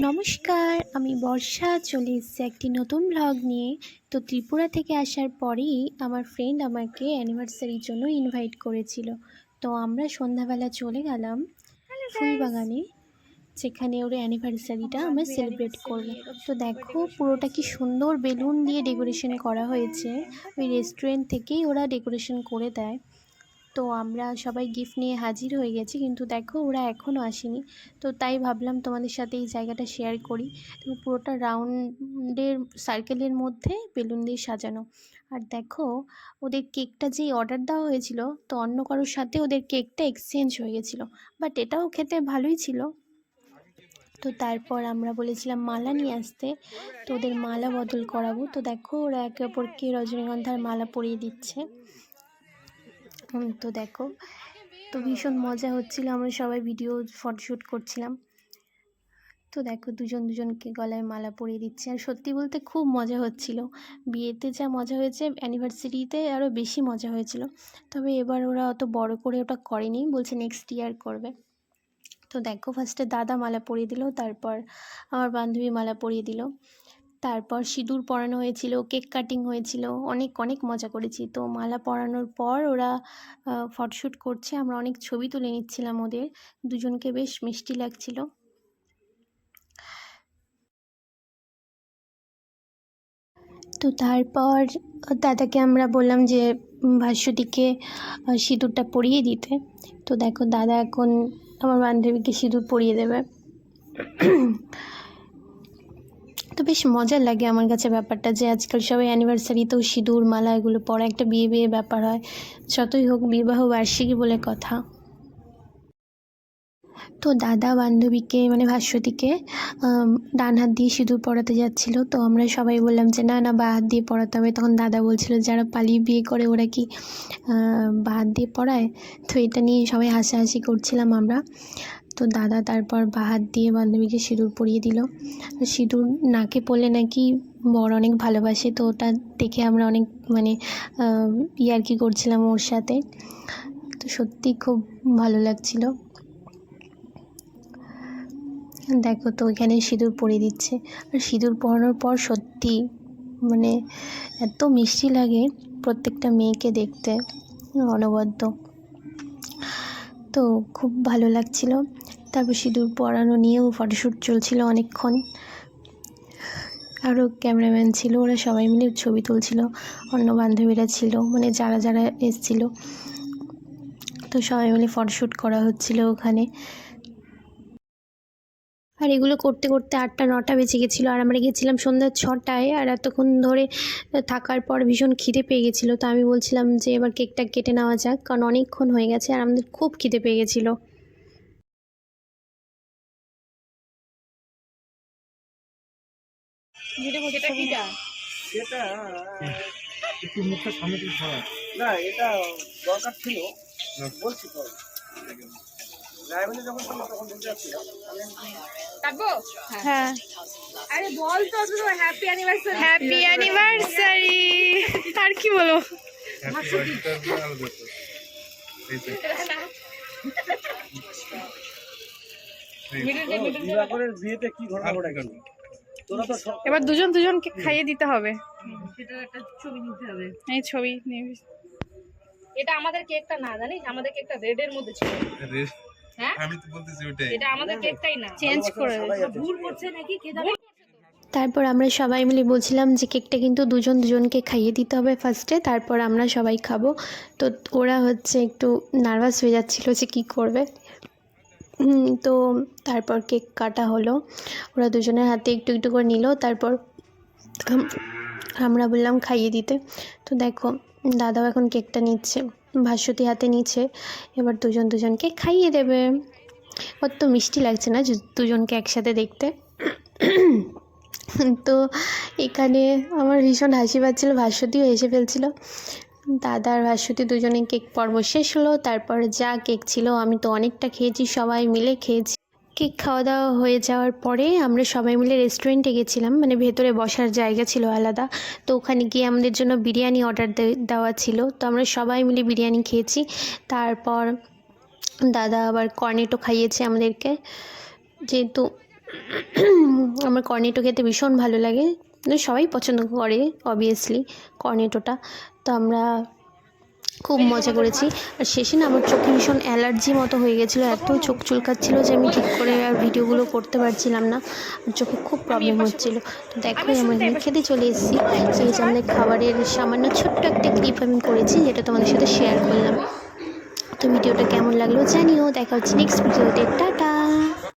নমস্কার, আমি বর্ষা চলে এসেছি একটি নতুন ব্লগ নিয়ে। তো ত্রিপুরা থেকে আসার পরেই আমার ফ্রেন্ড আমাকে অ্যানিভার্সারির জন্য ইনভাইট করেছিল। তো আমরা সন্ধ্যাবেলা চলে গেলাম ফুলবাগানে, যেখানে ওর অ্যানিভার্সারিটা আমরা সেলিব্রেট করব। তো দেখো পুরোটা কি সুন্দর বেলুন দিয়ে ডেকোরেশন করা হয়েছে। ওই রেস্টুরেন্ট থেকেই ওরা ডেকোরেশন করে দেয়। তো আমরা সবাই গিফট নিয়ে হাজির হয়ে গেছি, কিন্তু দেখো ওরা এখনও আসেনি। তো তাই ভাবলাম তোমাদের সাথে এই জায়গাটা শেয়ার করি। তো পুরোটা রাউন্ডের সার্কেলের মধ্যে বেলুন দিয়ে সাজানো। আর দেখো ওদের কেকটা যেই অর্ডার দেওয়া হয়েছিল, তো অন্য কারোর সাথে ওদের কেকটা এক্সচেঞ্জ হয়ে গেছিলো, বাট এটাও খেতে ভালোই ছিল। তো তারপর আমরা বলেছিলাম মালা নিয়ে আসতে, তো ওদের মালা বদল করাবো। তো দেখো ওরা একে অপরকে রজনীগন্ধার মালা পরিয়ে দিচ্ছে। তো দেখো, তো ভীষণ মজা হচ্ছিল, আমরা সবাই ভিডিও ফটোশ্যুট করছিলাম। তো দেখো দুজনকে গলায় মালা পরিয়ে দিচ্ছে, আর সত্যি বলতে খুব মজা হচ্ছিল। বিয়েতে যা মজা হয়েছে অ্যানিভার্সারিতে আরও বেশি মজা হয়েছিল। তবে এবার ওরা অত বড় করে ওটা করেনি, বলছে নেক্সট ইয়ার করবে। তো দেখো ফার্স্টে দাদা মালা পরিয়ে দিল, তারপর আমার বান্ধবী মালা পরিয়ে দিল, তারপর সিঁদুর পরানো হয়েছিল, কেক কাটিং হয়েছিল, অনেক অনেক মজা করেছি। তো মালা পরানোর পর ওরা ফটোশ্যুট করছে, আমরা অনেক ছবি তুলে নিচ্ছিলাম ওদের দুজনকে, বেশ মিষ্টি লাগছিল। তো তারপর দাদাকে আমরা বললাম যে ভাস্বতীকে সিঁদুরটা পরিয়ে দিতে। তো দেখো দাদা এখন আমার বান্ধবীকে সিঁদুর পরিয়ে দেবে। তো বেশ মজার লাগে আমার কাছে ব্যাপারটা, যে আজকাল সবাই অ্যানিভার্সারিতেও সিঁদুর মালা এগুলো পরা একটা বিয়ে বিয়ে ব্যাপার হয়, যতই হোক বিবাহ বার্ষিকী বলে কথা। তো দাদা বান্ধবীকে মানে ভাস্বতীকে ডান হাত দিয়ে সিঁদুর পরাতে যাচ্ছিলো। তো আমরা সবাই বললাম যে না না বাঁ হাত দিয়ে পরাতে হবে। তখন দাদা বলছিল যারা পালিয়ে বিয়ে করে ওরা কি বাঁ হাত দিয়ে পরায়। তো এটা নিয়ে সবাই হাসাহাসি করছিলাম আমরা। তো দাদা তারপর বাঁ হাত দিয়ে বান্ধবীকে সিঁদুর পরিয়ে দিল। সিঁদুর নাকে পরলে নাকি বর অনেক ভালোবাসে, তো ওটা দেখে আমরা অনেক মানে ইয়ার্কি করছিলাম ওর সাথে। তো সত্যি খুব ভালো লাগছিল। দেখো তো এখানে সিঁদুর পরিয়ে দিচ্ছে, আর সিঁদুর পরানোর পর সত্যি মানে এত মিষ্টি লাগে প্রত্যেকটা মেয়েকে দেখতে, অনবদ্য। তো খুব ভালো লাগছিল। তারপর সিঁদুর পরানো নিয়েও ফটোশ্যুট চলছিল অনেকক্ষণ। আরও ক্যামেরাম্যান ছিল, ওরা সবাই মিলে ছবি তুলছিল, অন্য বান্ধবীরা ছিল, মানে যারা যারা এসেছিল। তো সবাই মিলে ফটোশ্যুট করা হচ্ছিল ওখানে। আর এগুলো করতে করতে 8টা-9টা বেজে গেছিলো, আর আমরা গেছিলাম সন্ধ্যা 6টায়। আর এতক্ষণ ধরে থাকার পর ভীষণ খিদে পেয়ে গেছিলো। তো আমি বলছিলাম যে এবার কেকটা কেটে নেওয়া যাক, কারণ অনেকক্ষণ হয়ে গেছে আর আমাদের খুব খিদে পেয়ে গেছিলো। একটু মুখটা সামনে থেকে সরা। না এটা দরকার ছিল, বলছি তো ড্রাইভারে যখন ছিল তখন বলতে যাচ্ছিলাম কাটবো। হ্যাঁ আরে বল তো শুধু হ্যাপি অ্যানিভার্সারি হ্যাপি অ্যানিভার্সারি আর কি বলবো। বিয়েতে কি ঘটনা ঘটে গেল? এবার দুজনকে খাইয়ে দিতে হবে, সেটার একটা ছবি নিতে হবে। এই ছবি নিবি। এটা আমাদের কেকটা না, জানিস আমাদের কেকটা রেড এর মধ্যে ছিল। হ্যাঁ আমি তো বলতেছি ওইটাই, এটা আমাদের কেকটাই না, চেঞ্জ করে ভুল করছে নাকি কে জানে। তারপর আমরা সবাই মিলে বলছিলাম যে কেকটা কিন্তু দুজনকে খাইয়ে দিতে হবে ফার্স্টে, তারপর আমরা সবাই খাবো। তো ওরা হচ্ছে একটু নার্ভাস হয়ে যাচ্ছিলো যে কী করবে। তো তারপর কেক কাটা হলো, ওরা দুজনের হাতে একটু একটু করে নিল, তারপর আমরা বললাম খাইয়ে দিতে। তো দেখো দাদাও এখন কেকটা নিচ্ছে, ভাস্বতী হাতে নিচ্ছে, এবার দুজনকে খাইয়ে দেবে। কত মিষ্টি লাগছে না দুজনকে একসাথে দেখতে। তো এখানে আমার ভীষণ হাসি পাচ্ছিল, ভাস্বতীও হেসে ফেলছিল। দাদা আর ভাস্বতী দুজনে কেক পর্ব শেষ হলো। তারপর যা কেক ছিল আমি তো অনেকটা খেয়েছি, সবাই মিলে খেয়েছি। কেক খাওয়া দাওয়া হয়ে যাওয়ার পরে আমরা সবাই মিলে রেস্টুরেন্টে গেছিলাম, মানে ভেতরে বসার জায়গা ছিল আলাদা। তো ওখানে গিয়ে আমাদের জন্য বিরিয়ানি অর্ডার দেওয়া ছিল, তো আমরা সবাই মিলে বিরিয়ানি খেয়েছি। তারপর দাদা আবার কর্নেটো খাইয়েছে আমাদেরকে, যেহেতু আমার কর্নেটো খেতে ভীষণ ভালো লাগে, সবাই পছন্দ করে অবভিয়াসলি কর্নেটোটা। তো আমরা খুব মজা করেছি। আর শেষে না আমার চোখে ভীষণ অ্যালার্জি মতো হয়ে গেছিলো, এত চোখ চুলকাচ্ছিলো যে আমি ঠিক করে আর ভিডিওগুলো করতে পারছিলাম না, আর চোখে খুব প্রবলেম হচ্ছিলো। তো দেখো আমি এখানে খেতে চলে এসেছি। এই যে আমাদের খাবারের সামান্য ছোট্ট একটা ক্লিপ আমি করেছি, যেটা তোমাদের সাথে শেয়ার করলাম। তো ভিডিওটা কেমন লাগলো জানিও। দেখা হচ্ছে নেক্সট ভিডিওতে। টাটা।